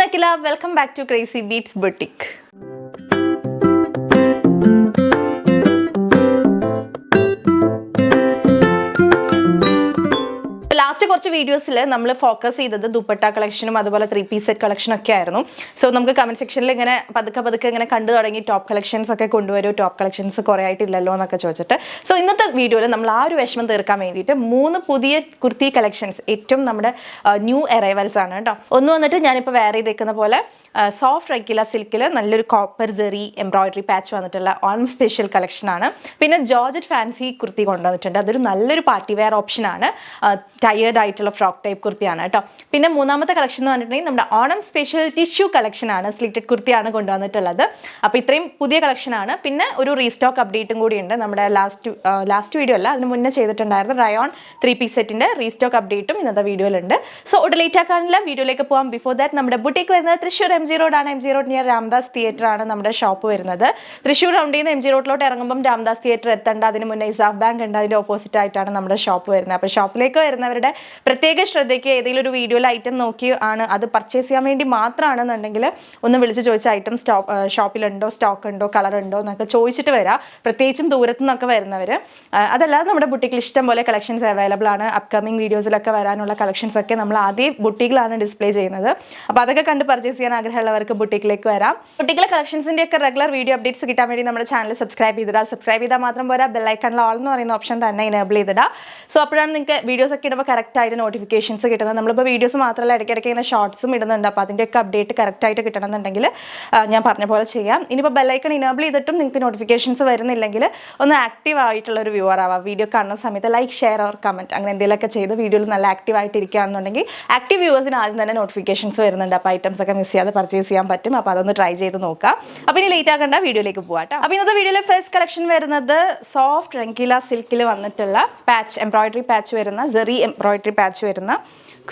Akila, welcome back to Crazy Beats Boutique. Last കുറച്ച് വീഡിയോസിൽ നമ്മൾ ഫോക്കസ് ചെയ്തത് ദുപ്പട്ട കളക്ഷനും അതുപോലെ 3-piece സെറ്റ് കളക്ഷനും ഒക്കെ ആയിരുന്നു. സോ നമുക്ക് കമന്റ് സെക്ഷനിൽ ഇങ്ങനെ പതുക്കെ ഇങ്ങനെ കണ്ടു തുടങ്ങി ടോപ്പ് കളക്ഷൻസ് ഒക്കെ കൊണ്ടുവരും, ടോപ്പ് കളക്ഷൻസ് കുറേ ആയിട്ടില്ലല്ലോ എന്നൊക്കെ ചോദിച്ചിട്ട്. സോ ഇന്നത്തെ വീഡിയോയിൽ നമ്മൾ ആ ഒരു വിഷമം തീർക്കാൻ വേണ്ടിയിട്ട് 3 പുതിയ കുർത്തി കളക്ഷൻസ്, ഏറ്റവും നമ്മുടെ ന്യൂ അറൈവൽസ് ആണ് കേട്ടോ. ഒന്ന് വന്നിട്ട് ഞാനിപ്പോൾ വെയർ ചെയ്തേക്കുന്ന പോലെ സോഫ്റ്റ് റെഗുല സിൽക്കിൽ നല്ലൊരു കോപ്പർ ജെറി എംബ്രോയിഡറി പാച്ച് വന്നിട്ടുള്ള ഓണം സ്പെഷ്യൽ കളക്ഷനാണ്. പിന്നെ ജോർജറ്റ് ഫാൻസി കുർത്തി കൊണ്ടുവന്നിട്ടുണ്ട്. അതൊരു നല്ലൊരു പാർട്ടി വെയർ ഓപ്ഷനാണ്. ടയേർഡ് ആയിട്ടുള്ള ഫ്രോക്ക് ടൈപ്പ് കുർത്തിയാണ് കേട്ടോ. പിന്നെ മൂന്നാമത്തെ കളക്ഷൻ എന്ന് പറഞ്ഞിട്ടുണ്ടെങ്കിൽ നമ്മുടെ ഓണം സ്പെഷ്യൽ ടിഷ്യൂ കളക്ഷനാണ്, സ്ലിറ്റഡ് കുർത്തിയാണ് കൊണ്ടുവന്നിട്ടുള്ളത്. അപ്പോൾ ഇത്രയും പുതിയ കളക്ഷനാണ്. പിന്നെ ഒരു റീസ്റ്റോക്ക് അപ്ഡേറ്റും കൂടിയുണ്ട്. നമ്മുടെ ലാസ്റ്റ് വീഡിയോ അല്ല, അതിന് മുന്നേ ചെയ്തിട്ടുണ്ടായിരുന്നു റയോൺ 3-piece സെറ്റിൻ്റെ റീസ്റ്റോക്ക് അപ്ഡേറ്റും ഇന്നത്തെ വീഡിയോയിലുണ്ട്. സോ ഒട്ട് ലേറ്റ് ആക്കാനില്ല, വീഡിയോയിലേക്ക് പോകാം. ബിഫോർ ദാറ്റ് നമ്മുടെ ബുട്ടീക്ക് വരുന്നത് തൃശ്ശൂർ MG റോഡാണ്. MG road near Ramdas theatre ആണ് നമ്മുടെ ഷോപ്പ് വരുന്നത്. തൃശ്ശൂർ റൗണ്ടിൽ നിന്ന് MG റോഡിലോട്ട് ഇറങ്ങുമ്പം രാംദാസ് തിയേറ്റർ എത്തേണ്ട, അതിന് മുന്നേ ഇസാഫ് ബാങ്ക് ഉണ്ട്, അതിൻ്റെ ഓപ്പോസിറ്റ് ആയിട്ടാണ് നമ്മുടെ ഷോപ്പ് വരുന്നത്. അപ്പോൾ ഷോപ്പിലേക്ക് വരുന്നവരുടെ പ്രത്യേക ശ്രദ്ധയ്ക്ക് ഏതെങ്കിലും ഒരു വീഡിയോയിൽ ഐറ്റം നോക്കി ആണ് അത് പർച്ചേസ് ചെയ്യാൻ വേണ്ടി മാത്രമാണെന്നുണ്ടെങ്കിൽ ഒന്ന് വിളിച്ച് ചോദിച്ച ഐറ്റം ഷോപ്പിലുണ്ടോ, സ്റ്റോക്ക് ഉണ്ടോ, കളർ ഉണ്ടോ എന്നൊക്കെ ചോദിച്ചിട്ട് വരാം. പ്രത്യേകിച്ചും ദൂരത്തു നിന്നൊക്കെ വരുന്നവർ. അതല്ലാതെ നമ്മുടെ ബുട്ടീക്കിൽ ഇഷ്ടം പോലെ കളക്ഷൻസ് അവൈലബിൾ ആണ്. അപ്കമിങ് വീഡിയോസിലൊക്കെ വരാനുള്ള കളക്ഷൻസ് ഒക്കെ നമ്മൾ ആദ്യം ബുട്ടീക്കിലാണ് ഡിസ്പ്ലേ ചെയ്യുന്നത്. അപ്പോൾ അതൊക്കെ കണ്ട് പർച്ചേസ് ചെയ്യാൻ ആഗ്രഹമുള്ളവർക്ക് ബുട്ടീക്കിലേക്ക് വരാം. ബുട്ടീക്കിലെ കളക്ഷൻസിൻ്റെ ഒക്കെ റെഗുലർ വീഡിയോ അപ്ഡേറ്റ്സ് കിട്ടാൻ വേണ്ടി നമ്മുടെ ചാനൽ സബ്സ്ക്രൈബ് ചെയ്തിടാം. സബ്സ്ക്രൈബ് ചെയ്താൽ മാത്രം പോരാ, ബെല്ലൈക്കണിൽ ഓൾ എന്ന് പറയുന്ന ഓപ്ഷൻ തന്നെ എനേബിൾ ചെയ്തിടാം. സോ അപ്പോഴാണ് നിങ്ങൾക്ക് വീഡിയോസ് ഒക്കെ ഇടുമ്പോൾ കറക്റ്റായിട്ട് നോട്ടിഫിക്കേഷൻസ് കിട്ടുന്നത്. നമ്മളിപ്പോൾ വീഡിയോസ് മാത്രമല്ല ഇടയ്ക്കിടയ്ക്ക് ഇങ്ങനെ ഷോർട്സും ഇടുന്നുണ്ട്. അപ്പോൾ അതിൻ്റെയൊക്കെ അപ്ഡേറ്റ് കറക്റ്റായിട്ട് കിട്ടണമെന്നുണ്ടെങ്കിൽ ഞാൻ പറഞ്ഞ പോലെ ചെയ്യാം. ഇനിയിപ്പോൾ ബെല്ലൈക്കൺ ഇനേബിൾ ചെയ്തിട്ടും നിങ്ങൾക്ക് നോട്ടിഫിക്കേഷൻസ് വരുന്നില്ലെങ്കിൽ ഒന്ന് ആക്റ്റീവ് ആയിട്ടുള്ള ഒരു വ്യൂവർ ആവാം. വീഡിയോ കാണുന്ന സമയത്ത് ലൈക്ക്, ഷെയർ ഓർ കമൻറ്റ് അങ്ങനെ എന്തെങ്കിലുമൊക്കെ ചെയ്ത് വീഡിയോയിൽ നല്ല ആക്റ്റീവ് ആയിട്ട് ഇരിക്കുകയാണെന്നുണ്ടെങ്കിൽ ആക്റ്റീവ് വ്യൂവേഴ്സിന് ആദ്യം തന്നെ നോട്ടിഫിക്കേഷൻസ് വരുന്നുണ്ട്. അപ്പോൾ ഐറ്റംസ് ഒക്കെ മിസ് ചെയ്യാതെ പർച്ചേസ് ചെയ്യാൻ പറ്റും. അപ്പോൾ അതൊന്ന് ട്രൈ ചെയ്ത് നോക്കാം. അപ്പോൾ ഇനി ലേറ്റ് ആക്കേണ്ട, വീഡിയോയിലേക്ക് പോകാം. അപ്പോൾ ഇന്നത്തെ വീഡിയോയിലെ ഫസ്റ്റ് കളക്ഷൻ വരുന്നത് സോഫ്റ്റ് റെഗുല സിൽക്കിൽ വന്നിട്ടുള്ള പാച്ച്, എംബ്രോയിഡറി പാച്ച് വരുന്ന, ജെറി എംബ്രോയിഡറി പാച്ച് വരുന്ന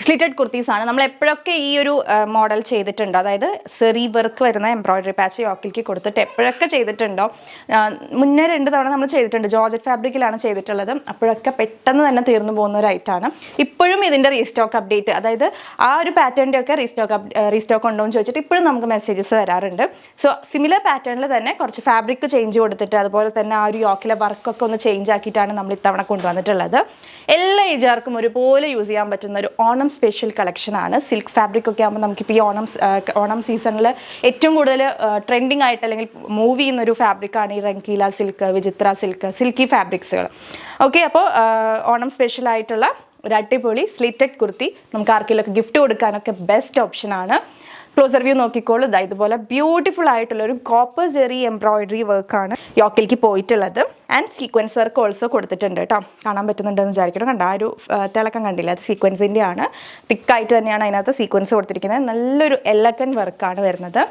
സ്ലിറ്റഡ് കുർത്തീസ് ആണ്. നമ്മൾ എപ്പോഴൊക്കെ ഈ ഒരു മോഡൽ ചെയ്തിട്ടുണ്ടോ, അതായത് സെറി വർക്ക് വരുന്ന എംബ്രോയിഡറി പാച്ച് യോക്കിലേക്ക് കൊടുത്തിട്ട് എപ്പോഴൊക്കെ ചെയ്തിട്ടുണ്ടോ, മുന്നേ 2 തവണ നമ്മൾ ചെയ്തിട്ടുണ്ട്. ജോർജറ്റ് ഫാബ്രിക്കിലാണ് ചെയ്തിട്ടുള്ളത്. അപ്പോഴൊക്കെ പെട്ടെന്ന് തന്നെ തീർന്നു പോകുന്ന ഒരു ഐറ്റാണ്. ഇപ്പോഴും ഇതിൻ്റെ റീസ്റ്റോക്ക് അപ്ഡേറ്റ്, അതായത് ആ ഒരു പാറ്റേണിൻ്റെ ഒക്കെ റീസ്റ്റോക്ക് ഉണ്ടോ എന്ന് ചോദിച്ചിട്ട് ഇപ്പോഴും നമുക്ക് മെസ്സേജസ് വരാറുണ്ട്. സോ സിമിലർ പാറ്റേണിൽ തന്നെ കുറച്ച് ഫാബ്രിക് ചേഞ്ച് കൊടുത്തിട്ട് അതുപോലെ തന്നെ ആ ഒരു യോക്കിലെ വർക്കൊക്കെ ഒന്ന് ചേഞ്ച് ആക്കിയിട്ടാണ് നമ്മൾ ഇത്തവണ കൊണ്ടുവന്നിട്ടുള്ളത്. എല്ലാ ഏജുകാർക്കും ഒരുപോലെ യൂസ് ചെയ്യാൻ പറ്റുന്ന ഒരു ഓണം സ്പെഷ്യൽ കളക്ഷനാണ്. സിൽക്ക് ഫാബ്രിക് ഒക്കെ ആകുമ്പോൾ നമുക്കിപ്പോൾ ഈ ഓണം സീസണിൽ ഏറ്റവും കൂടുതൽ ട്രെൻഡിങ് ആയിട്ട് അല്ലെങ്കിൽ മൂവ് ചെയ്യുന്നൊരു ഫാബ്രിക്കാണ് ഈ റംഗീല സിൽക്ക്, വിചിത്ര സിൽക്ക്, സിൽക്കി ഫാബ്രിക്സുകൾ. ഓക്കെ, അപ്പോൾ ഓണം സ്പെഷ്യൽ ആയിട്ടുള്ള ഒരു അടിപൊളി സ്ലിറ്റഡ് കുർത്തി നമുക്ക് ആർക്കെങ്കിലുമൊക്കെ ഗിഫ്റ്റ് കൊടുക്കാനൊക്കെ ബെസ്റ്റ് ഓപ്ഷനാണ്. ക്ലോസർ വ്യൂ നോക്കിക്കോളൂ. ഇതുപോലെ ബ്യൂട്ടിഫുൾ ആയിട്ടുള്ള ഒരു കോപ്പർ ജെറി എംബ്രോയിഡറി വർക്കാണ് യോക്കിലേക്ക് പോയിട്ടുള്ളത്. ആൻഡ് സീക്വൻസ് വർക്ക് ഓൾസോ കൊടുത്തിട്ടുണ്ട് കേട്ടോ. കാണാൻ പറ്റുന്നുണ്ടെന്ന് വിചാരിക്കണം. കണ്ട ആ ഒരു തിളക്കം കണ്ടില്ല, അത് സീക്വൻസിൻ്റെ ആണ്. തിക്കായിട്ട് തന്നെയാണ് അതിനകത്ത് സീക്വൻസ് കൊടുത്തിരിക്കുന്നത്. നല്ലൊരു എലഗൻറ്റ് വർക്കാണ് വരുന്നത്.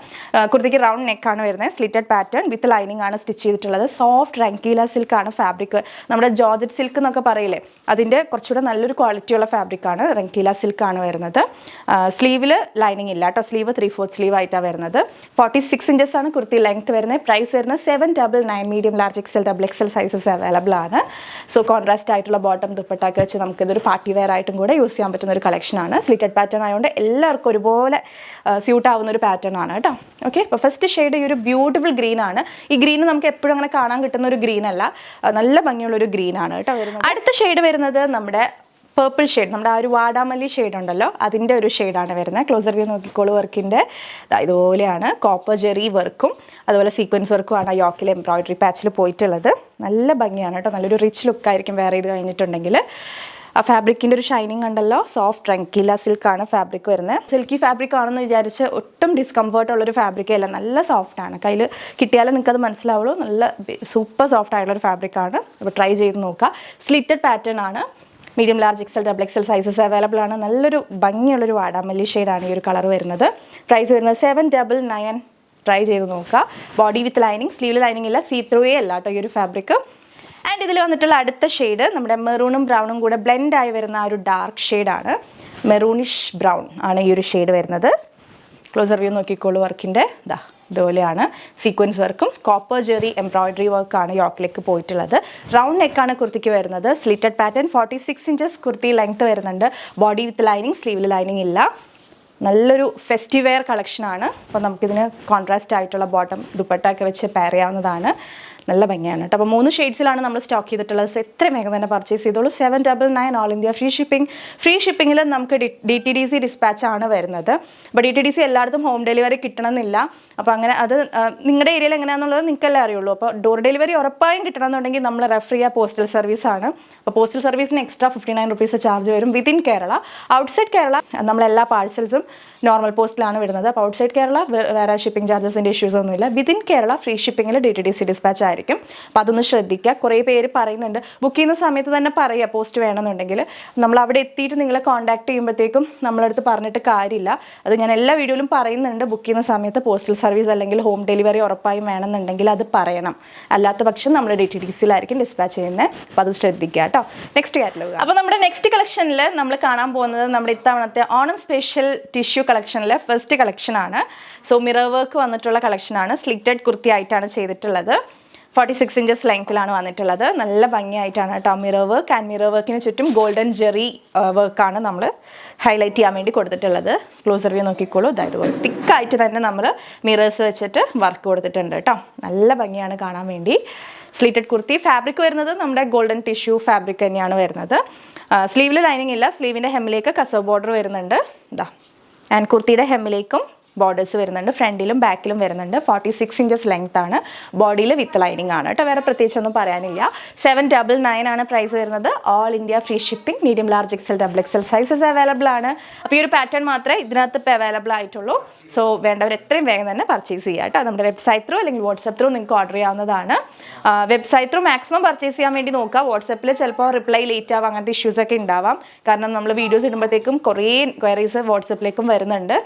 കുർത്തിക്ക് റൗണ്ട് നെക്കാണ് വരുന്നത്. സ്ലിറ്റഡ് പാറ്റേൺ വിത്ത് ലൈനിങ് ആണ് സ്റ്റിച്ച് ചെയ്തിട്ടുള്ളത്. സോഫ്റ്റ് റംഗീല സിൽക്കാണ് ഫാബ്രിക്. നമ്മുടെ ജോർജറ്റ് സിൽക്ക് എന്നൊക്കെ പറയില്ലേ, അതിൻ്റെ കുറച്ചുകൂടെ നല്ലൊരു ക്വാളിറ്റിയുള്ള ഫാബ്രിക്കാണ്. റംഗീല സിൽക്കാണ് വരുന്നത്. സ്ലീവിൽ ലൈനിങ് ഇല്ല കേട്ടോ. സ്ലീവ് 3/4 സ്ലീവ് ആയിട്ടാണ് വരുന്നത്. 46 ഇഞ്ചസ് ആണ് കുർത്തി ലെങ്ത് വരുന്നത്. പ്രൈസ് വരുന്നത് 799. Medium, large, XL, XXL sizes available ആണ്. സോ കോൺട്രാസ്റ്റ് ആയിട്ടുള്ള ബോട്ടം ദുപ്പട്ടൊക്കെ വെച്ച് നമുക്കിതൊരു പാർട്ടി വെയർ ആയിട്ടും കൂടെ യൂസ് ചെയ്യാൻ പറ്റുന്ന ഒരു കളക്ഷനാണ്. സ്ലിറ്റഡ് പാറ്റേൺ ആയതുകൊണ്ട് എല്ലാവർക്കും ഒരുപോലെ സ്യൂട്ട് ആവുന്ന ഒരു പാറ്റേൺ ആണ് കേട്ടോ. ഓക്കെ, അപ്പോൾ ഫസ്റ്റ് ഷെയ്ഡ് ഈ ഒരു ബ്യൂട്ടിഫുൾ ഗ്രീൻ ആണ്. ഈ ഗ്രീൻ നമുക്ക് എപ്പോഴും അങ്ങനെ കാണാൻ കിട്ടുന്ന ഒരു ഗ്രീൻ അല്ല, നല്ല ഭംഗിയുള്ളൊരു ഗ്രീൻ ആണ് കേട്ടോ വരുന്നത്. അടുത്ത ഷെയ്ഡ് വരുന്നത് നമ്മുടെ പേർപ്പിൾ ഷെയ്ഡ്, നമ്മുടെ ആ ഒരു വാടാമല്ലി ഷെയ്ഡ് ഉണ്ടല്ലോ, അതിൻ്റെ ഒരു ഷെയ്ഡാണ് വരുന്നത്. ക്ലോസർ വ്യൂ നോക്കിക്കോളൂ. വർക്കിൻ്റെ ഇതുപോലെയാണ് കോപ്പർ ജെറി വർക്കും അതുപോലെ സീക്വൻസ് വർക്കും ആണ് യോക്കിൽ എംബ്രോയിഡറി പാച്ചിൽ പോയിട്ടുള്ളത്. നല്ല ഭംഗിയാണ് കേട്ടോ. നല്ലൊരു റിച്ച് ലുക്കായിരിക്കും വെയർ ചെയ്ത് കഴിഞ്ഞിട്ടുണ്ടെങ്കിൽ. ആ ഫാബ്രിക്കിൻ്റെ ഒരു ഷൈനിങ് ഉണ്ടല്ലോ. സോഫ്റ്റ് റംഗീല സിൽക്കാണ് ഫാബ്രിക് വരുന്നത്. സിൽക്കി ഫാബ്രിക് ആണെന്ന് വിചാരിച്ച് ഒട്ടും ഡിസ്കംഫർട്ടുള്ളൊരു ഫാബ്രിക്കേ അല്ല, നല്ല സോഫ്റ്റാണ്. കയ്യിൽ കിട്ടിയാലും നിങ്ങൾക്കത് മനസ്സിലാവുള്ളൂ. നല്ല സൂപ്പർ സോഫ്റ്റ് ആയിട്ടുള്ളൊരു ഫാബ്രിക്കാണ്. അപ്പോൾ ട്രൈ ചെയ്ത് നോക്കുക. സ്ലിറ്റഡ് പാറ്റേൺ ആണ്. Medium, large, XL, XXL sizes available ആണ്. നല്ലൊരു ഭംഗിയുള്ളൊരു വാടാമല്ലി ഷെയ്ഡാണ് ഈ ഒരു കളർ വരുന്നത്. പ്രൈസ് വരുന്നത് 799. ട്രൈ ചെയ്ത് നോക്കുക. ബോഡി വിത്ത് ലൈനിങ്, സ്ലീവിൽ ലൈനിങ് ഇല്ല, സീ ത്രൂവേ അല്ല കേട്ടോ ഈ ഒരു ഫാബ്രിക്. ആൻഡ് ഇതിൽ വന്നിട്ടുള്ള അടുത്ത ഷെയ്ഡ് നമ്മുടെ മെറൂണും ബ്രൗണും കൂടെ ബ്ലെൻഡ് ആയി വരുന്ന ആ ഒരു ഡാർക്ക് ഷെയ്ഡാണ്. മെറൂണിഷ് ബ്രൗൺ ആണ് ഈ ഒരു ഷെയ്ഡ് വരുന്നത്. ക്ലോസർ വ്യൂ നോക്കിക്കോളൂ. വർക്കിൻ്റെ ഇതുപോലെയാണ് സീക്വൻസ് വർക്കും കോപ്പർ ജെറി എംബ്രോയിഡറി വർക്കാണ് യോക്കിലേക്ക് പോയിട്ടുള്ളത്. റൗണ്ട് നെക്കാണ് കുർത്തിക്ക് വരുന്നത്. Slitted pattern 46 inches kurti length വരുന്നുണ്ട്. ബോഡി വിത്ത് ലൈനിങ്, സ്ലീവിൽ ലൈനിങ് ഇല്ല. നല്ലൊരു ഫെസ്റ്റീവ് വെയർ കളക്ഷനാണ്. അപ്പോൾ നമുക്കിതിന് കോൺട്രാസ്റ്റ് ആയിട്ടുള്ള ബോട്ടം ദുപ്പട്ട ഒക്കെ വെച്ച് പെയർ ചെയ്യാവുന്നതാണ്. നല്ല ഭംഗിയാണ് കേട്ടോ. അപ്പോൾ 3 ഷെയ്ഡ്സിലാണ് നമ്മൾ സ്റ്റോക്ക് ചെയ്തിട്ടുള്ളത്. സോ എത്രയും വേഗം തന്നെ പർച്ചേസ് ചെയ്തോളൂ. 799 all India free shipping. Free ഷിപ്പിങ്ങിൽ നമുക്ക് DTDC ഡിസ്പാച്ച് ആണ് വരുന്നത്. അപ്പോൾ DTDC എല്ലായിടത്തും ഹോം ഡെലിവറി കിട്ടണമെന്നില്ല. അപ്പോൾ അങ്ങനെ അത് നിങ്ങളുടെ ഏരിയയിൽ എങ്ങനെയാണെന്നുള്ളത് നിങ്ങൾക്കല്ലേ അറിയുള്ളൂ. അപ്പോൾ ഡോർ ഡെലിവറി ഉറപ്പായും കിട്ടണമെന്നുണ്ടെങ്കിൽ നമ്മൾ റെഫർ ചെയ്യുക പോസ്റ്റൽ സർവീസാണ്. അപ്പോൾ പോസ്റ്റൽ സർവീസിന് എക്സ്ട്രാ 59 റുപ്പീസ് ചാർജ് വരും വിത്തിൻ കേരള. ഔട്ട്സൈഡ് കേരള നമ്മളെല്ലാ പാഴ്സൽസും നോർമൽ പോസ്റ്റിലാണ് വിടുന്നത്. അപ്പോൾ ഔട്ട്സൈഡ് കേരള വേറെ ഷിപ്പിംഗ് ചാർജസിൻ്റെ ഇഷ്യൂസ് ഒന്നുമില്ല. വിത്തിൻ കേരള ഫ്രീ ഷിപ്പിങ്ങിൽ DTDC ഡിസ്പാച്ച് ആയിരിക്കും. അപ്പോൾ അതൊന്ന് ശ്രദ്ധിക്കുക. കുറേ പേര് പറയുന്നുണ്ട് ബുക്ക് ചെയ്യുന്ന സമയത്ത് തന്നെ പറയുക പോസ്റ്റ് വേണമെന്നുണ്ടെങ്കിൽ. നമ്മൾ അവിടെ എത്തിയിട്ട് നിങ്ങളെ കോൺടാക്ട് ചെയ്യുമ്പോഴത്തേക്കും നമ്മളടുത്ത് പറഞ്ഞിട്ട് കാര്യമില്ല. അത് ഞാൻ എല്ലാ വീഡിയോയിലും പറയുന്നുണ്ട്. ബുക്ക് ചെയ്യുന്ന സമയത്ത് പോസ്റ്റൽ സർവീസ് അല്ലെങ്കിൽ ഹോം ഡെലിവറി ഉറപ്പായും വേണമെന്നുണ്ടെങ്കിൽ അത് പറയണം. അല്ലാത്ത പക്ഷം നമ്മൾ DTDCയിലായിരിക്കും ഡിസ്പാച്ച് ചെയ്യുന്നത്. അപ്പോൾ അത് ശ്രദ്ധിക്കുക കേട്ടോ. Next catalogue. അപ്പോൾ നമ്മുടെ നെക്സ്റ്റ് കളക്ഷനിൽ നമ്മൾ കാണാൻ പോകുന്നത് നമ്മുടെ ഇത്തവണത്തെ ഓണം സ്പെഷ്യൽ ടിഷ്യൂ കളക്ഷനിലെ ഫസ്റ്റ് കളക്ഷനാണ്. സോ മിറർ വർക്ക് വന്നിട്ടുള്ള കളക്ഷനാണ്. സ്ലിറ്റഡ് കുർത്തി ആയിട്ടാണ് ചെയ്തിട്ടുള്ളത്. 46 ഇഞ്ചസ് ലെങ്ത്തിലാണ് വന്നിട്ടുള്ളത്. നല്ല ഭംഗിയായിട്ടാണ് കേട്ടോ മിറർ വർക്ക്. ആൻഡ് മിറർ വർക്കിന് ചുറ്റും ഗോൾഡൻ ജെറി വർക്കാണ് നമ്മൾ ഹൈലൈറ്റ് ചെയ്യാൻ വേണ്ടി കൊടുത്തിട്ടുള്ളത്. ക്ലോസർ വ്യൂ നോക്കിക്കോളൂ. അതായത് തിക്കായിട്ട് തന്നെ നമ്മൾ മിറേഴ്സ് വെച്ചിട്ട് വർക്ക് കൊടുത്തിട്ടുണ്ട് കേട്ടോ. നല്ല ഭംഗിയാണ് കാണാൻ വേണ്ടി. സ്ലിറ്റഡ് കുർത്തി. ഫാബ്രിക് വരുന്നത് നമ്മുടെ ഗോൾഡൻ ടിഷ്യൂ ഫാബ്രിക് തന്നെയാണ് വരുന്നത്. സ്ലീവിൽ ലൈനിങ് ഇല്ല. സ്ലീവിൻ്റെ ഹെമ്മിലേക്ക് കസവ് ബോർഡർ വരുന്നുണ്ട്. ഇതാ. ആൻഡ് കുർത്തിയുടെ ഹെമ്മിലേക്കും ബോർഡേഴ്സ് വരുന്നുണ്ട്. ഫ്രണ്ടിലും ബാക്കിലും വരുന്നുണ്ട്. 46 ഇഞ്ചസ് ലെങ്ത് ആണ്. ബോഡിയിൽ വിത്ത് ലൈനിങ് ആണ് കേട്ടോ. വേറെ പ്രത്യേകിച്ചൊന്നും പറയാനില്ല. 799 ആണ് പ്രൈസ് വരുന്നത്. All India free shipping. Medium large XL XXL sizes available ആണ്. അപ്പോൾ ഈ ഒരു പാറ്റേൺ മാത്രമേ ഇതിനകത്ത് ഇപ്പോൾ അവൈലബിൾ ആയിട്ടുള്ളൂ. സോ വേണ്ടവർ എത്രയും വേഗം തന്നെ പർച്ചേസ് ചെയ്യുക കേട്ടോ. നമ്മുടെ വെബ്സൈറ്റ് ത്രൂ അല്ലെങ്കിൽ വാട്സപ്പ് ത്രൂ നിങ്ങൾക്ക് ഓർഡർ ചെയ്യാവുന്നതാണ്. വെബ്സൈറ്റ് ത്രൂ മാക്സിമം പർച്ചേസ് ചെയ്യാൻ വേണ്ടി നോക്കുക. വാട്സപ്പിൽ ചിലപ്പോൾ റിപ്ലൈ ലേറ്റ് ആവാം, അങ്ങനത്തെ ഇഷ്യൂസൊക്കെ ഉണ്ടാവാം. കാരണം നമ്മൾ വീഡിയോസ് ഇടുമ്പോഴത്തേക്കും കുറേ ക്വയറീസ് വാട്സപ്പിലേക്കും വരുന്നുണ്ട്.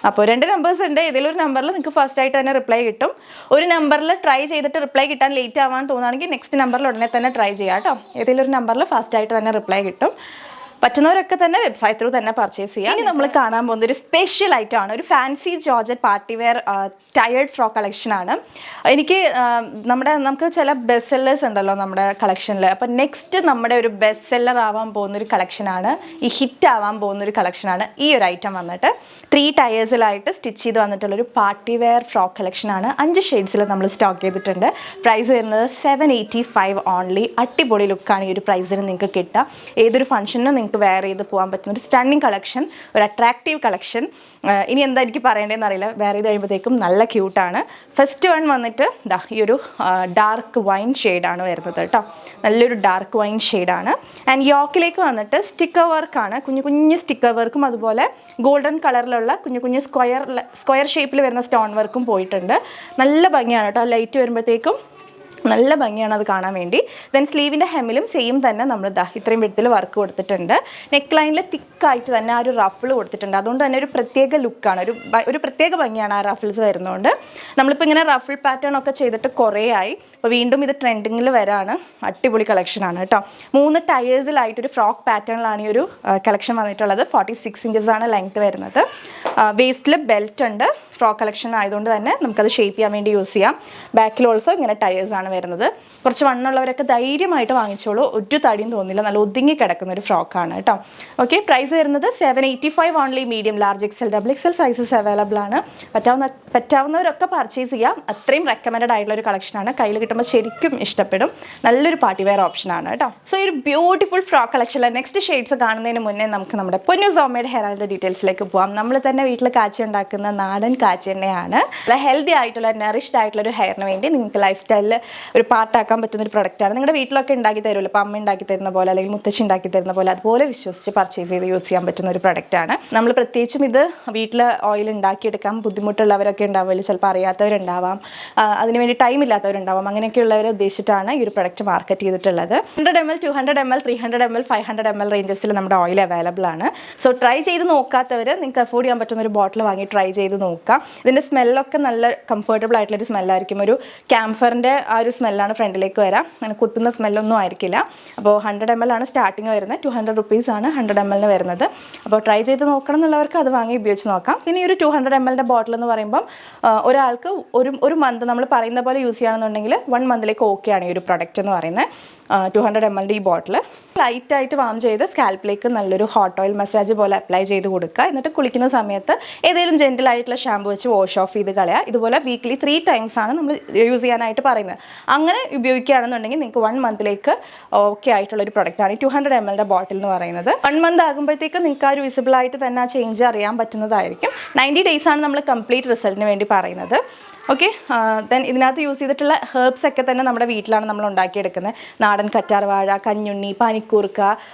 അപ്പോൾ 2 നമ്പേഴ്സ് ഉണ്ട്. ഏതെങ്കിലും ഒരു നമ്പറിൽ നിങ്ങൾക്ക് ഫസ്റ്റ് ആയിട്ട് തന്നെ റിപ്ലൈ കിട്ടും. ഒരു നമ്പറിൽ ട്രൈ ചെയ്തിട്ട് റിപ്ലൈ കിട്ടാൻ ലേറ്റ് ആവാൻ തോന്നുകയാണെങ്കിൽ നെക്സ്റ്റ് നമ്പറിൽ ഉടനെ തന്നെ ട്രൈ ചെയ്യാം കേട്ടോ. ഏതെങ്കിലും ഒരു നമ്പറിൽ ഫസ്റ്റ് ആയിട്ട് തന്നെ റിപ്ലൈ കിട്ടും. പറ്റുന്നവരൊക്കെ തന്നെ വെബ്സൈറ്റ് ത്രൂ തന്നെ പർച്ചേസ് ചെയ്യാം. ഇനി നമ്മൾ കാണാൻ പോകുന്ന ഒരു സ്പെഷ്യൽ ഐറ്റമാണ്. ഒരു fancy georgette party wear tiered frock കളക്ഷനാണ്. നമുക്ക് ചില ബെസ്റ്റ് സെല്ലേഴ്സ് ഉണ്ടല്ലോ നമ്മുടെ കളക്ഷനിൽ. അപ്പോൾ നെക്സ്റ്റ് നമ്മുടെ ഒരു ബെസ്റ്റ് സെല്ലർ ആവാൻ പോകുന്നൊരു കളക്ഷനാണ്. ഈ ഹിറ്റ് ആവാൻ പോകുന്നൊരു കളക്ഷനാണ് ഈ ഒരു ഐറ്റം വന്നിട്ട്. 3 ടയേഴ്സിലായിട്ട് സ്റ്റിച്ച് ചെയ്ത് വന്നിട്ടുള്ളൊരു പാർട്ടി വെയർ ഫ്രോക്ക് കളക്ഷനാണ്. 5 ഷെയ്ഡ്സിൽ നമ്മൾ സ്റ്റോക്ക് ചെയ്തിട്ടുണ്ട്. പ്രൈസ് വരുന്നത് 785 ഓൺലി. അടിപൊളി ലുക്കാണ് ഈ ഒരു പ്രൈസിന് നിങ്ങൾക്ക് കിട്ടുക. ഏതൊരു ഫംഗ്ഷനും നിങ്ങൾക്ക് വെയർ ചെയ്ത് പോകാൻ പറ്റുന്ന ഒരു സ്റ്റണ്ണിങ് കളക്ഷൻ, ഒരു അട്രാക്റ്റീവ് കളക്ഷൻ. ഇനി എന്താ എനിക്ക് പറയേണ്ടതെന്ന് അറിയില്ല. വെയർ ചെയ്ത് കഴിയുമ്പോഴത്തേക്കും നല്ല ക്യൂട്ടാണ്. ഫസ്റ്റ് വൺ വന്നിട്ട് ഈ ഒരു ഡാർക്ക് വൈൻ ഷെയ്ഡാണ് വരുന്നത് കേട്ടോ. നല്ലൊരു ഡാർക്ക് വൈൻ ഷെയ്ഡാണ്. ആൻഡ് യോക്കിലേക്ക് വന്നിട്ട് സ്റ്റിക്കർ വർക്കാണ്. കുഞ്ഞു കുഞ്ഞു സ്റ്റിക്കർ വർക്കും അതുപോലെ ഗോൾഡൻ കളറിലുള്ള കുഞ്ഞു കുഞ്ഞു സ്ക്വയർ ഷേപ്പിൽ വരുന്ന സ്റ്റോൺ വർക്കും പോയിട്ടുണ്ട്. നല്ല ഭംഗിയാണ് കേട്ടോ. ലൈറ്റ് വരുമ്പോഴത്തേക്കും നല്ല ഭംഗിയാണ് അത് കാണാൻ വേണ്ടി. ദെൻ സ്ലീവിൻ്റെ ഹെമ്മിലും സെയിം തന്നെ നമ്മൾ ഇത്രയും വിധത്തിൽ വർക്ക് കൊടുത്തിട്ടുണ്ട്. നെക്ക് ലൈനിൽ തിക്കായിട്ട് തന്നെ ആ ഒരു റഫിൾ കൊടുത്തിട്ടുണ്ട്. അതുകൊണ്ട് തന്നെ ഒരു പ്രത്യേക ലുക്കാണ്, ഒരു പ്രത്യേക ഭംഗിയാണ് ആ റഫിൾസ് വരുന്നതുകൊണ്ട്. നമ്മളിപ്പോൾ ഇങ്ങനെ റഫിൾ പാറ്റേൺ ഒക്കെ ചെയ്തിട്ട് കുറേ ആയി. അപ്പോൾ വീണ്ടും ഇത് ട്രെൻഡിങ്ങിൽ വരാണ്. അടിപൊളി കളക്ഷനാണ് കേട്ടോ. 3 ടയേഴ്സിലായിട്ടൊരു ഫ്രോക്ക് പാറ്റേണിലാണ് ഈ ഒരു കളക്ഷൻ വന്നിട്ടുള്ളത്. 46 ഇഞ്ചസാണ് ലെങ്ത് വരുന്നത്. വേസ്റ്റിൽ ബെൽറ്റ് ഉണ്ട്. ഫ്രോക്ക് കളക്ഷൻ ആയതുകൊണ്ട് തന്നെ നമുക്കത് ഷേപ്പ് ചെയ്യാൻ വേണ്ടി യൂസ് ചെയ്യാം. ബാക്കിൽ ഓൾസോ ഇങ്ങനെ ടയേഴ്സാണ് വരുന്നത്. കുറച്ച് വണ്ണുള്ളവരൊക്കെ ധൈര്യമായിട്ട് വാങ്ങിച്ചോളൂ. ഒരു തടിയും തോന്നില്ല. നല്ല ഒതുങ്ങി കിടക്കുന്ന ഒരു ഫ്രോക്കാണ് കേട്ടോ. ഓക്കെ. പ്രൈസ് വരുന്നത് 785 only. Medium large XL XXL sizes available ആണ്. പറ്റാവുന്നവരൊക്കെ പർച്ചേസ് ചെയ്യാം. അത്രയും റെക്കമെൻഡഡ് ആയിട്ടുള്ള ഒരു കളക്ഷനാണ്. കയ്യിൽ കിട്ടുമ്പോൾ ശരിക്കും ഇഷ്ടപ്പെടും. നല്ലൊരു പാർട്ടി വെയർ ഓപ്ഷനാണ് കേട്ടോ. സോ ഈ ഒരു ബ്യൂട്ടിഫുൾ ഫ്രോക്ക് കളക്ഷനിലെ നെക്സ്റ്റ് ഷെയ്ഡ്സ് കാണുന്നതിന് മുന്നേ നമുക്ക് നമ്മുടെ പൊന്നു സോമയുടെ ഹെയർ ഓയിലിൻ്റെ ഡീറ്റെയിൽസിലേക്ക് പോകാം. നമ്മൾ തന്നെ വീട്ടിൽ കാച്ചി ഉണ്ടാക്കുന്ന നാടൻ കാച്ചി എണ്ണയാണ്. ഹെൽത്തി ആയിട്ടുള്ള നറിഷ്ഡ് ആയിട്ടുള്ള ഒരു ഹെയറിന് വേണ്ടി നിങ്ങൾക്ക് ലൈഫ് സ്റ്റൈലിൽ ഒരു പാർട്ടാക്കാൻ പറ്റുന്ന ഒരു പ്രൊഡക്റ്റാണ്. നിങ്ങളുടെ വീട്ടിലൊക്കെ ഉണ്ടാക്കി തരുമല്ലോ. ഇപ്പോൾ അമ്മ ഉണ്ടാക്കി തരുന്ന പോലെ അല്ലെങ്കിൽ മുത്തശ്ശി ഉണ്ടാക്കി തരുന്ന പോലെ അതുപോലെ വിശ്വസിച്ച് പർച്ചേസ് ചെയ്ത് യൂസ് ചെയ്യാൻ പറ്റുന്ന ഒരു പ്രൊഡക്റ്റാണ്. നമ്മൾ പ്രത്യേകിച്ചും ഇത് വീട്ടിൽ ഓയിൽ ഉണ്ടാക്കിയെടുക്കാൻ ബുദ്ധിമുട്ടുള്ളവരൊക്കെ ഉണ്ടാവില്ല. ചിലപ്പോൾ അറിയാത്തവരുണ്ടാവാം, അതിനുവേണ്ടി ടൈം ഇല്ലാത്തവരുണ്ടാവാം. അങ്ങനെയൊക്കെയുള്ളവരെ ഉദ്ദേശിച്ചിട്ടാണ് ഈ ഒരു പ്രൊഡക്റ്റ് മാർക്കറ്റ് ചെയ്തിട്ടുള്ളത്. 100 ml, 200 ml, 300 ml, 500 ml റേഞ്ചസിൽ നമ്മുടെ ഓയിൽ അവൈലബിൾ ആണ്. സോ ട്രൈ ചെയ്ത് നോക്കാത്തവർ നിങ്ങൾക്ക് അഫോർഡ് ചെയ്യാൻ പറ്റുന്ന ഒരു ബോട്ടിൽ വാങ്ങി ട്രൈ ചെയ്ത് നോക്കാം. ഇതിൻ്റെ സ്മെല്ലൊക്കെ നല്ല കംഫർട്ടബിൾ ആയിട്ടുള്ളൊരു സ്മെല്ലായിരിക്കും. ഒരു ക്യാംഫറിൻ്റെ ആ ഒരു സ്മെല്ലാണ് ഫ്രണ്ടിലേക്ക് വരാം. അങ്ങനെ കുത്തുന്ന സ്മെല്ലൊന്നും ആയിരിക്കില്ല. അപ്പോൾ 100 ml ആണ് സ്റ്റാർട്ടിങ് വരുന്നത്. 200 റുപ്പീസാണ് 100 ml വരുന്നത്. അപ്പോൾ ട്രൈ ചെയ്ത് നോക്കണം എന്നുള്ളവർക്ക് അത് വാങ്ങി ഉപയോഗിച്ച് നോക്കാം. പിന്നെ ഈ ഒരു 200 ml ബോട്ടിൽ എന്ന് പറയുമ്പം ഒരാൾക്ക് ഒരു മന്ത് നമ്മൾ പറയുന്ന പോലെ യൂസ് ചെയ്യുകയാണെന്നുണ്ടെങ്കിൽ 1 മന്തിലേക്ക് ഓക്കെയാണ് ഈ ഒരു പ്രൊഡക്റ്റ് എന്ന് പറയുന്നത്. 200 ml ഈ ബോട്ടിൽ ലൈറ്റായിട്ട് വാം ചെയ്ത് സ്കാൽപ്പിലേക്ക് നല്ലൊരു ഹോട്ട് ഓയിൽ മസാജ് പോലെ അപ്ലൈ ചെയ്ത് കൊടുക്കുക. എന്നിട്ട് കുളിക്കുന്ന സമയത്ത് ഏതെങ്കിലും ജെൻറ്റിലായിട്ടുള്ള ഷാമ്പു വെച്ച് വാഷ് ഓഫ് ചെയ്ത് കളയുക. ഇതുപോലെ വീക്ക്ലി 3 times ആണ് നമ്മൾ യൂസ് ചെയ്യാനായിട്ട് പറയുന്നത്. അങ്ങനെ ഉപയോഗിക്കുകയാണെന്നുണ്ടെങ്കിൽ നിങ്ങൾക്ക് 1 monthലേക്ക് ഓക്കെ ആയിട്ടുള്ളൊരു പ്രൊഡക്റ്റാണ് ഈ 200 ml ബോട്ടിൽ എന്ന് പറയുന്നത്. 1 month ആകുമ്പോഴത്തേക്ക് നിങ്ങൾക്ക് ആ ഒരു വിസിബിൾ ആയിട്ട് തന്നെ ആ ചേഞ്ച് അറിയാൻ പറ്റുന്നതായിരിക്കും. 90 days ആണ് നമ്മൾ കംപ്ലീറ്റ് റിസൾട്ടിന് വേണ്ടി പറയുന്നത്. ഓക്കെ, ദെൻ ഇതിനകത്ത് യൂസ് ചെയ്തിട്ടുള്ള ഹെർബ്സ് ഒക്കെ തന്നെ നമ്മുടെ വീട്ടിലാണ് നമ്മൾ ഉണ്ടാക്കിയെടുക്കുന്നത്. നാടൻ കറ്റാർവാഴ, കഞ്ഞുണ്ണി, പനിക്കൂർക്ക,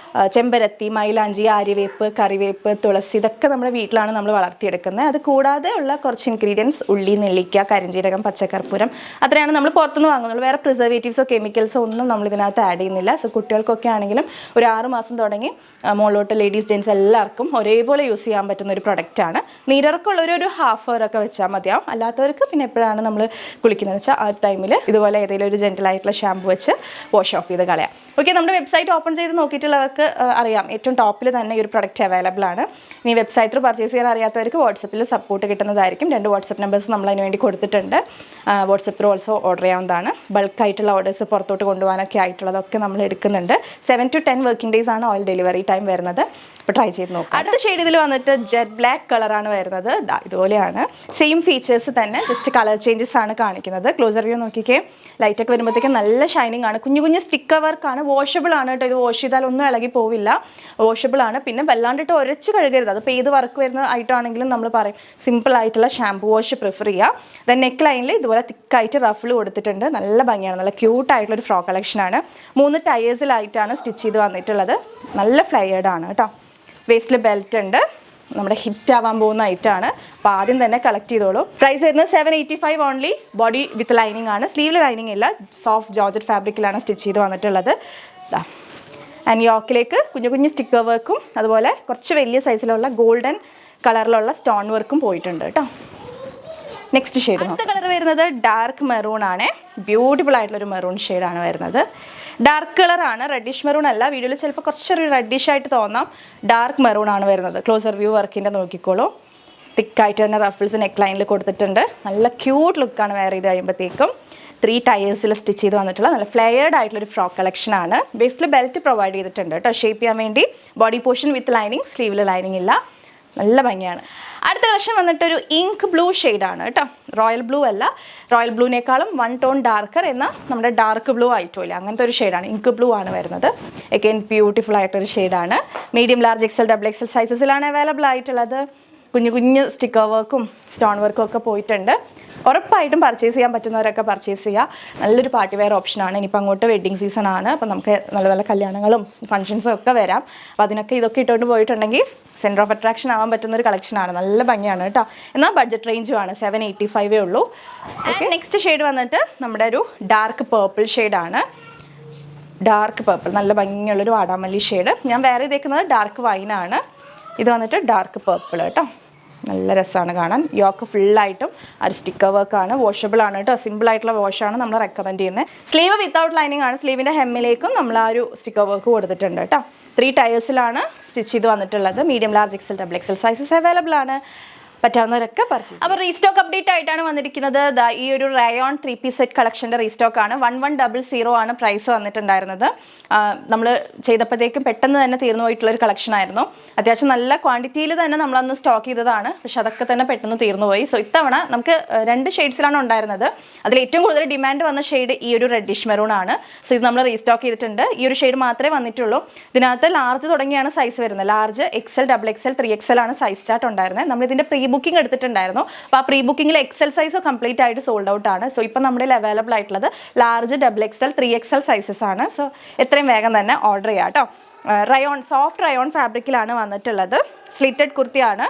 ചെമ്പരത്തി, മൈലാഞ്ചി, ആര്യവേപ്പ്, കറിവേപ്പ്, തുളസി, ഇതൊക്കെ നമ്മുടെ വീട്ടിലാണ് നമ്മൾ വളർത്തിയെടുക്കുന്നത്. അത് കൂടാതെ ഉള്ള കുറച്ച് ഇൻഗ്രീഡിയൻസ് ഉള്ളി, നെല്ലിക്ക, കരിഞ്ജീരകം, പച്ചക്കർപ്പൂരം, അത്രയാണ് നമ്മൾ പുറത്തുനിന്ന് വാങ്ങുന്നുള്ളൂ. വേറെ പ്രിസർവേറ്റീവ്സോ കെമിക്കൽസോ ഒന്നും നമ്മൾ ഇതിനകത്ത് ആഡ് ചെയ്യുന്നില്ല. സോ കുട്ടികൾക്കൊക്കെ ആണെങ്കിലും ഒരു 6 മാസം തുടങ്ങി മുകളിലോട്ട് ലേഡീസ് ജെൻസ് എല്ലാവർക്കും ഒരേപോലെ യൂസ് ചെയ്യാൻ പറ്റുന്ന ഒരു പ്രൊഡക്റ്റാണ്. നീരിറക്കമുള്ളവർ ഒരു ഹാഫ് അവർ ഒക്കെ വെച്ചാൽ മതിയാവും. അല്ലാത്തവർക്ക് പിന്നെ എപ്പോഴാണ് നമ്മൾ കുളിക്കുന്നത് വെച്ചാൽ ആ ടൈമിൽ ഇതുപോലെ ഏതെങ്കിലും ഒരു ജെൻറ്റലായിട്ടുള്ള ഷാമ്പു വെച്ച് വാഷ് ഓഫ് ചെയ്ത് കളയാം. ഓക്കെ, നമ്മുടെ വെബ്സൈറ്റ് ഓപ്പൺ ചെയ്ത് നോക്കിയിട്ടുള്ളവർക്ക് അറിയാം ഏറ്റവും ടോപ്പിൽ തന്നെ ഈ ഒരു പ്രൊഡക്റ്റ് അവൈലബിൾ ആണ്. ഇനി വെബ്സൈറ്റിൽ പർച്ചേസ് ചെയ്യാൻ അറിയാത്തവർക്ക് വാട്സപ്പിൽ സപ്പോർട്ട് കിട്ടുന്നതായിരിക്കും. 2 വാട്സപ്പ് നമ്പേഴ്സ് നമ്മൾ അതിന് വേണ്ടി കൊടുത്തിട്ടുണ്ട്. വാട്സപ്പ് ത്രൂ ഓൾസോ ഓർഡർ ചെയ്യാവുന്നതാണ്. ബൾക്കായിട്ടുള്ള ഓർഡേഴ്സ് പുറത്തോട്ട് കൊണ്ടുപോകാനൊക്കെ ആയിട്ടുള്ളതൊക്കെ നമ്മൾ എടുക്കുന്നുണ്ട്. 7 to 10 working days ആണ് ഓയിൽ ഡെലിവറി ടൈം വരുന്നത്. അപ്പോൾ ട്രൈ ചെയ്ത് നോക്കാം. അടുത്ത ഷെയ്ഡ് ഇതിൽ വന്നിട്ട് ജെറ്റ് ബ്ലാക്ക് കളറാണ് വരുന്നത്. ഇതുപോലെയാണ്, സെയിം ഫീച്ചേഴ്സ് തന്നെ, ജസ്റ്റ് കളർ ചേഞ്ചസ് ആണ് കാണിക്കുന്നത്. ക്ലോസർ വ്യൂ നോക്കിക്കേ, ലൈറ്റൊക്കെ വരുമ്പോഴത്തേക്കും നല്ല ഷൈനിങ് ആണ്. കുഞ്ഞു കുഞ്ഞു സ്റ്റിക്കർ വർക്കാണ്, വാഷബിൾ ആണ് കേട്ടോ. ഇത് വാഷ് ചെയ്താൽ ഒന്നും ഇളകി പോവില്ല, വാഷബിൾ ആണ്. പിന്നെ വല്ലാണ്ടിട്ട് ഉരച്ച് കഴുകരുത്. അതിപ്പോൾ ഏത് വർക്ക് വരുന്ന ഐറ്റമാണെങ്കിലും നമ്മൾ പറയും സിമ്പിൾ ആയിട്ടുള്ള ഷാമ്പു വാഷ് പ്രിഫർ ചെയ്യുക. ദെൻ നെക്ക് ലൈനിൽ ഇതുപോലെ തിക്കായിട്ട് റഫിൾ കൊടുത്തിട്ടുണ്ട്. നല്ല ഭംഗിയാണ്, നല്ല ക്യൂട്ടായിട്ടുള്ളൊരു ഫ്രോക്ക് കളക്ഷനാണ്. 3 ടയേഴ്സിലായിട്ടാണ് സ്റ്റിച്ച് ചെയ്ത് വന്നിട്ടുള്ളത്. നല്ല ഫ്ലയേർഡ് ആണ് കേട്ടോ. വേസ്റ്റിൽ ബെൽറ്റ് ഉണ്ട്, നമ്മുടെ ഹിറ്റ് ആവാൻ പോകുന്ന ഐറ്റമാണ്. അപ്പോൾ ആദ്യം തന്നെ കളക്ട് ചെയ്തോളൂ. പ്രൈസ് വരുന്നത് 785 ഓൺലി. ബോഡി വിത്ത് ലൈനിങ് ആണ്, സ്ലീവിൽ ലൈനിങ് ഇല്ല. സോഫ്റ്റ് ജോർജറ്റ് ഫാബ്രിക്കിലാണ് സ്റ്റിച്ച് ചെയ്ത് വന്നിട്ടുള്ളത്. ആൻഡ് യോക്കിലേക്ക് കുഞ്ഞു കുഞ്ഞു സ്റ്റിക്കർ വർക്കും അതുപോലെ കുറച്ച് വലിയ സൈസിലുള്ള ഗോൾഡൻ കളറിലുള്ള സ്റ്റോൺ വർക്കും പോയിട്ടുണ്ട് കേട്ടോ. നെക്സ്റ്റ് ഷെയ്ഡ്, അടുത്ത കളർ വരുന്നത് ഡാർക്ക് മെറൂൺ ആണ്. ബ്യൂട്ടിഫുൾ ആയിട്ടുള്ളൊരു മെറൂൺ ഷെയ്ഡാണ് വരുന്നത്. ഡാർക്ക് കളറാണ്, റെഡിഷ് മെറൂൺ അല്ല. വീഡിയോയിൽ ചിലപ്പോൾ കുറച്ചൊരു റെഡിഷ് ആയിട്ട് തോന്നാം. ഡാർക്ക് മെറൂൺ ആണ് വരുന്നത്. ക്ലോസർ വ്യൂ വർക്കിൻ്റെ നോക്കിക്കോളൂ. തിക്കായിട്ട് തന്നെ റഫിൾസ് നെക്ക് ലൈനിൽ കൊടുത്തിട്ടുണ്ട്. നല്ല ക്യൂട്ട് ലുക്കാണ് വെയർ ചെയ്ത് കഴിയുമ്പോഴത്തേക്കും. 3 ടയേഴ്സിൽ സ്റ്റിച്ച് ചെയ്ത് വന്നിട്ടുള്ള നല്ല ഫ്ലെയർഡ് ആയിട്ടുള്ളൊരു ഫ്രോക്ക് കളക്ഷനാണ്. ബേസിൽ ബെൽറ്റ് പ്രൊവൈഡ് ചെയ്തിട്ടുണ്ട് കേട്ടോ, ഷേപ്പ് ചെയ്യാൻ വേണ്ടി. ബോഡി പോർഷൻ വിത്ത് ലൈനിങ്, സ്ലീവിൽ ലൈനിങ് ഇല്ല. നല്ല ഭംഗിയാണ്. അടുത്ത കളക്ഷൻ വന്നിട്ടൊരു ഇങ്ക് ബ്ലൂ ഷെയ്ഡാണ് കേട്ടോ. റോയൽ ബ്ലൂ അല്ല, റോയൽ ബ്ലൂവിനേക്കാളും 1 ടോൺ ഡാർക്കർ എന്ന നമ്മുടെ ഡാർക്ക് ബ്ലൂ ആയിട്ടില്ല, അങ്ങനത്തെ ഒരു ഷെയ്ഡാണ്. ഇങ്ക് ബ്ലൂ ആണ് വരുന്നത്. അഗൈൻ ബ്യൂട്ടിഫുൾ ആയിട്ടൊരു ഷെയ്ഡാണ്. മീഡിയം, ലാർജ്, XL, XXL സൈസസിലാണ് അവൈലബിൾ ആയിട്ടുള്ളത്. കുഞ്ഞു കുഞ്ഞ് സ്റ്റിക്കർ വർക്കും സ്റ്റോൺ വർക്കും ഒക്കെ പോയിട്ടുണ്ട്. ഉറപ്പായിട്ടും പർച്ചേസ് ചെയ്യാൻ പറ്റുന്നവരൊക്കെ പർച്ചേസ് ചെയ്യുക. നല്ലൊരു പാർട്ടി വെയർ ഓപ്ഷനാണ്. ഇനിയിപ്പോൾ അങ്ങോട്ട് വെഡ്ഡിങ് സീസൺ ആണ്. അപ്പോൾ നമുക്ക് നല്ല നല്ല കല്യാണങ്ങളും ഫംഗ്ഷൻസും ഒക്കെ വരാം. അപ്പോൾ അതിനൊക്കെ ഇതൊക്കെ ഇട്ടുകൊണ്ട് പോയിട്ടുണ്ടെങ്കിൽ സെൻറ്റർ ഓഫ് അട്രാക്ഷൻ ആവാൻ പറ്റുന്നൊരു കളക്ഷനാണ്. നല്ല ഭംഗിയാണ് കേട്ടോ. എന്നാൽ ബഡ്ജറ്റ് റേഞ്ചുമാണ്, 785 ഉള്ളൂ. ഓക്കെ, നെക്സ്റ്റ് ഷെയ്ഡ് വന്നിട്ട് നമ്മുടെ ഒരു ഡാർക്ക് പേർപ്പിൾ ഷെയ്ഡാണ്. ഡാർക്ക് പേർപ്പിൾ, നല്ല ഭംഗിയുള്ളൊരു വാടാമല്ലി ഷെയ്ഡ്. ഞാൻ വേറെ ഇതേക്കുന്നത് ഡാർക്ക് വൈനാണ്. ഇത് വന്നിട്ട് ഡാർക്ക് പേർപ്പിൾ കേട്ടോ. നല്ല രസമാണ് കാണാൻ. യോക്ക് ഫുള്ളായിട്ടും ഒരു സ്റ്റിക്കർ വർക്കാണ്. വാഷബിൾ ആണ് കേട്ടോ. സിമ്പിൾ ആയിട്ടുള്ള വാഷാണ് നമ്മൾ റെക്കമെൻഡ് ചെയ്യുന്നത്. സ്ലീവ് വിത്തൗട്ട് ലൈനിങ് ആണ്. സ്ലീവിൻ്റെ ഹെമ്മിലേക്കും നമ്മൾ ആ ഒരു സ്റ്റിക്കർ വർക്ക് കൊടുത്തിട്ടുണ്ട് കേട്ടോ. 3 ടയേഴ്സിലാണ് സ്റ്റിച്ച് ചെയ്ത് വന്നിട്ടുള്ളത്. Medium, large, XL, XXL sizes available ആണ്. പറ്റാവുന്നവരൊക്കെ പർച്ചേസ്. അപ്പോൾ റീസ്റ്റോക്ക് അപ്ഡേറ്റ് ആയിട്ടാണ് വന്നിരിക്കുന്നത്. ഈ ഒരു റയോൺ 3 പീസ് സെറ്റ് കളക്ഷൻ്റെ റീസ്റ്റോക്ക് ആണ്. 1100 ആണ് പ്രൈസ് വന്നിട്ടുണ്ടായിരുന്നത്. നമ്മൾ ചെയ്തപ്പോഴത്തേക്കും പെട്ടെന്ന് തന്നെ തീർന്നു പോയിട്ടുള്ളൊരു കളക്ഷൻ ആയിരുന്നു. അത്യാവശ്യം നല്ല ക്വാണ്ടിറ്റിയിൽ തന്നെ നമ്മളന്ന് സ്റ്റോക്ക് ചെയ്തതാണ്. പക്ഷെ അതൊക്കെ തന്നെ പെട്ടെന്ന് തീർന്നു പോയി. സോ ഇത്തവണ നമുക്ക് 2 ഷെയ്ഡ്സിലാണ് ഉണ്ടായിരുന്നത്. അതിൽ ഏറ്റവും കൂടുതൽ ഡിമാൻഡ് വന്ന ഷെയ്ഡ് ഈ ഒരു റെഡിഷ് മെറൂൺ ആണ്. സോ ഇത് നമ്മൾ റീസ്റ്റോക്ക് ചെയ്തിട്ടുണ്ട്. ഈ ഒരു ഷെയ്ഡ് മാത്രമേ വന്നിട്ടുള്ളൂ. ഇതിനകത്ത് ലാർജ് തുടങ്ങിയാണ് സൈസ് വരുന്നത്. ലാർജ്, XL, XXL, 3XL ആണ് സൈസ് ചാർട്ട് ഉണ്ടായിരുന്നത്. നമ്മളിതിൻ്റെ പ്രീ ബുക്കിംഗ് എടുത്തിട്ടുണ്ടായിരുന്നു. അപ്പോൾ ആ പ്രീ ബുക്കിംഗിൽ XL സൈസ് കംപ്ലീറ്റ് ആയിട്ട് സോൾഡ് ഔട്ട് ആണ്. സോ ഇപ്പം നമ്മുടെ അവൈലബിൾ ആയിട്ടുള്ളത് ലാർജ്, XXL, 3XL സൈസസ് ആണ്. സോ എത്രയും വേഗം തന്നെ ഓർഡർ ചെയ്യാം കേട്ടോ. റയോൺ, സോഫ്റ്റ് റയോൺ ഫാബ്രിക്കിലാണ് വന്നിട്ടുള്ളത്. സ്ലിറ്റഡ് കുർത്തിയാണ്.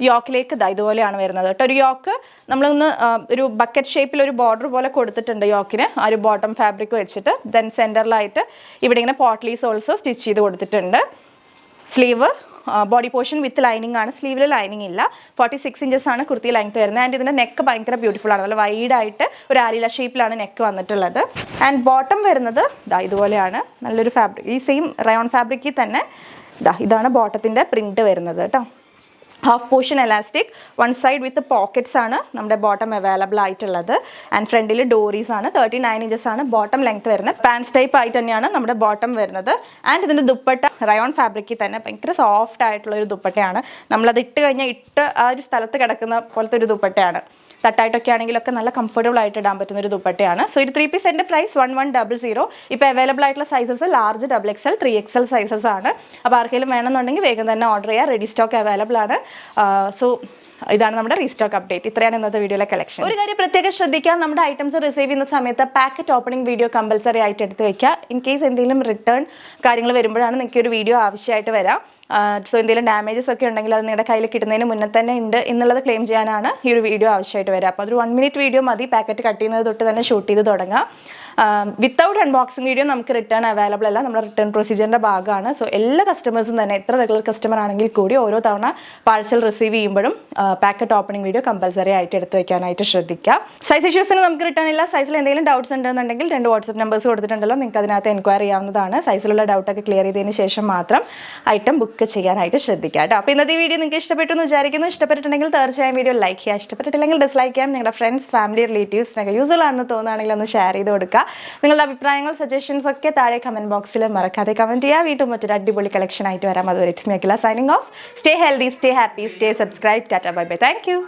യോക്കിലേക്ക് ഇതുപോലെയാണ് വരുന്നത് കേട്ടോ. ഒരു യോക്ക് നമ്മളൊന്ന് ഒരു ബക്കറ്റ് ഷേപ്പിൽ ഒരു ബോർഡർ പോലെ കൊടുത്തിട്ടുണ്ട് യോക്കിന്, ആ ഒരു ബോട്ടം ഫാബ്രിക് വെച്ചിട്ട്. ദെൻ സെൻറ്ററിലായിട്ട് ഇവിടെ ഇങ്ങനെ പോട്ട്ലീസ് ഓൾസോ സ്റ്റിച്ച് ചെയ്ത് കൊടുത്തിട്ടുണ്ട്. Sleeve, body portion with lining ആണ്. സ്ലീവിൽ ലൈനിങ് ഇല്ല. 46 ഇഞ്ചസ് ആണ് കുർത്തി ലെങ്ത് വരുന്നത്. ആൻഡ് ഇതിൻ്റെ നെക്ക് ഭയങ്കര ബ്യൂട്ടിഫുൾ ആണ്. നല്ല വൈഡായിട്ട് ഒരു ആലില ഷേപ്പിലാണ് നെക്ക് വന്നിട്ടുള്ളത്. ആൻഡ് ബോട്ടം വരുന്നത് ഇതുപോലെയാണ്. നല്ലൊരു ഫാബ്രിക്, ഈ സെയിം റയോൺ ഫാബ്രിക്കിൽ തന്നെ ഇതാണ് ബോട്ടത്തിൻ്റെ പ്രിൻറ്റ് വരുന്നത് കേട്ടോ. Half portion elastic, one side വിത്ത് പോക്കറ്റ്സ് ആണ് നമ്മുടെ ബോട്ടം അവൈലബിൾ ആയിട്ടുള്ളത്. ആൻഡ് ഫ്രണ്ടിൽ ഡോറീസ് ആണ്. 39 ഇഞ്ചസ് ആണ് ബോട്ടം ലെങ്ത് വരുന്നത്. പാൻസ് ടൈപ്പ് ആയിട്ട് തന്നെയാണ് നമ്മുടെ ബോട്ടം വരുന്നത്. ആൻഡ് ഇതിൻ്റെ ദുപ്പട്ട റയോൺ ഫാബ്രിക്കിൽ തന്നെ ഭയങ്കര സോഫ്റ്റ് ആയിട്ടുള്ള ഒരു ദുപ്പട്ടയാണ്. നമ്മളത് ഇട്ട് കഴിഞ്ഞാൽ ആ ഒരു സ്ഥലത്ത് കിടക്കുന്ന പോലത്തെ ഒരു ദുപ്പട്ടയാണ്. തട്ടായിട്ടൊക്കെ ആണെങ്കിലൊക്കെ നല്ല കംഫർട്ടബിൾ ആയിട്ട് ഇടാൻ പറ്റുന്ന ഒരു ദുപ്പട്ടയാണ്. സോ ഇത് 3 പീസിൻ്റെ പ്രൈസ് 1100. ഇപ്പോൾ അവൈലബിൾ ആയിട്ടുള്ള sizes large, XXL, 3XL sizes ആണ്. അപ്പോൾ ആർക്കെങ്കിലും വേണമെന്നുണ്ടെങ്കിൽ വേഗം തന്നെ ഓർഡർ ചെയ്യുക. റെഡി സ്റ്റോക്ക് അവൈലബിൾ ആണ്. സോ ഇതാണ് നമ്മുടെ റീസ്റ്റോക്ക് അപ്ഡേറ്റ്. ഇത്രയാണ് ഇന്നത്തെ വീഡിയോയിലെ കളക്ഷൻ. ഒരു കാര്യം പ്രത്യേകം ശ്രദ്ധിക്കാം, നമ്മുടെ ഐറ്റംസ് റിസീവ് ചെയ്യുന്ന സമയത്ത് പാക്കറ്റ് ഓപ്പണിംഗ് വീഡിയോ കമ്പൽസറി ആയിട്ട് എടുത്ത് വെക്കുക. ഇൻ കേസ് എന്തെങ്കിലും റിട്ടേൺ കാര്യങ്ങൾ വരുമ്പോഴാണ് നിങ്ങൾക്ക് ഒരു വീഡിയോ ആവശ്യമായിട്ട് വരാം. സോ എന്തെങ്കിലും ഡാമേജസ് ഒക്കെ ഉണ്ടെങ്കിൽ അത് നിങ്ങളുടെ കയ്യിൽ കിട്ടുന്നതിന് മുന്നേ തന്നെ ഉണ്ട് എന്നുള്ളത് ക്ലെയിം ചെയ്യാനാണ് ഈ ഒരു വീഡിയോ ആവശ്യമായിട്ട് വരിക. അപ്പോൾ അതൊരു 1 മിനിറ്റ് വീഡിയോ മതി. പാക്കറ്റ് കട്ട് ചെയ്യുന്നത് തൊട്ട് തന്നെ ഷൂട്ട് ചെയ്ത് തുടങ്ങാം. വിത്തൗട്ട് അൺബോക്സിംഗ് വീഡിയോ നമുക്ക് റിട്ടേൺ അവൈലബിൾ അല്ല. നമ്മുടെ റിട്ടേൺ പ്രൊസീജിയറിൻ്റെ ഭാഗമാണ്. സോ എല്ലാ കസ്റ്റമേഴ്സും തന്നെ എത്ര റെഗുലർ കസ്റ്റമർ ആണെങ്കിൽ കൂടി ഓരോ തവണ പാഴ്സൽ റിസീവ് ചെയ്യുമ്പോഴും പാക്കറ്റ് ഓപ്പണിംഗ് വീഡിയോ കമ്പൽസറി ആയിട്ട് എടുത്ത് വെക്കാനായിട്ട് ശ്രദ്ധിക്കുക. സൈസ് ഇഷ്യൂസിന് നമുക്ക് റിട്ടേൺ ഇല്ല. സൈസിൽ എന്തെങ്കിലും ഡൗട്ട്സ് ഉണ്ടെന്നുണ്ടെങ്കിൽ 2 വാട്സ്ആപ്പ് നമ്പേഴ്സ് കൊടുത്തിട്ടുണ്ടല്ലോ, നിങ്ങൾക്ക് അതിനകത്ത് എൻക്വയറി ചെയ്യാവുന്നതാണ്. സൈസിലുള്ള ഡൗട്ടൊക്കെ ക്ലിയർ ചെയ്തതിന് ശേഷം മാത്രം ഐറ്റം ബുക്ക് ചെയ്യാനായിട്ട് ശ്രദ്ധിക്കുക കേട്ടോ. അപ്പോൾ ഇന്നത്തെ വീഡിയോ നിങ്ങൾക്ക് ഇഷ്ടപ്പെട്ടു എന്ന് വിചാരിക്കുന്നു. ഇഷ്ടപ്പെട്ടിട്ടുണ്ടെങ്കിൽ തീർച്ചയായും വീഡിയോ ലൈക്ക് ചെയ്യുക. ഇഷ്ടപ്പെട്ടിട്ടില്ലെങ്കിൽ ഡിസ്ലൈക്ക് ചെയ്യാം. നിങ്ങളുടെ ഫ്രണ്ട്സ്, ഫാമിലി, റിലേറ്റീവ്സിനൊക്കെ യൂസ്ഫുൾ ആണെന്ന് തോന്നുകയാണെങ്കിൽ ഒന്ന് ഷെയർ ചെയ്ത് കൊടുക്കുക. നിങ്ങളുടെ അഭിപ്രായങ്ങൾ, സജഷൻസ് ഒക്കെ താഴെ കമന്റ് ബോക്സിൽ മറക്കാതെ കമന്റ് ചെയ്യുക. വീണ്ടും മറ്റൊരു അടിപൊളി കളക്ഷൻ ആയിട്ട് വരാം. അതുവരെ it's me Akhila signing off. Stay healthy, stay happy, stay subscribe. Tata, bye bye. Thank you.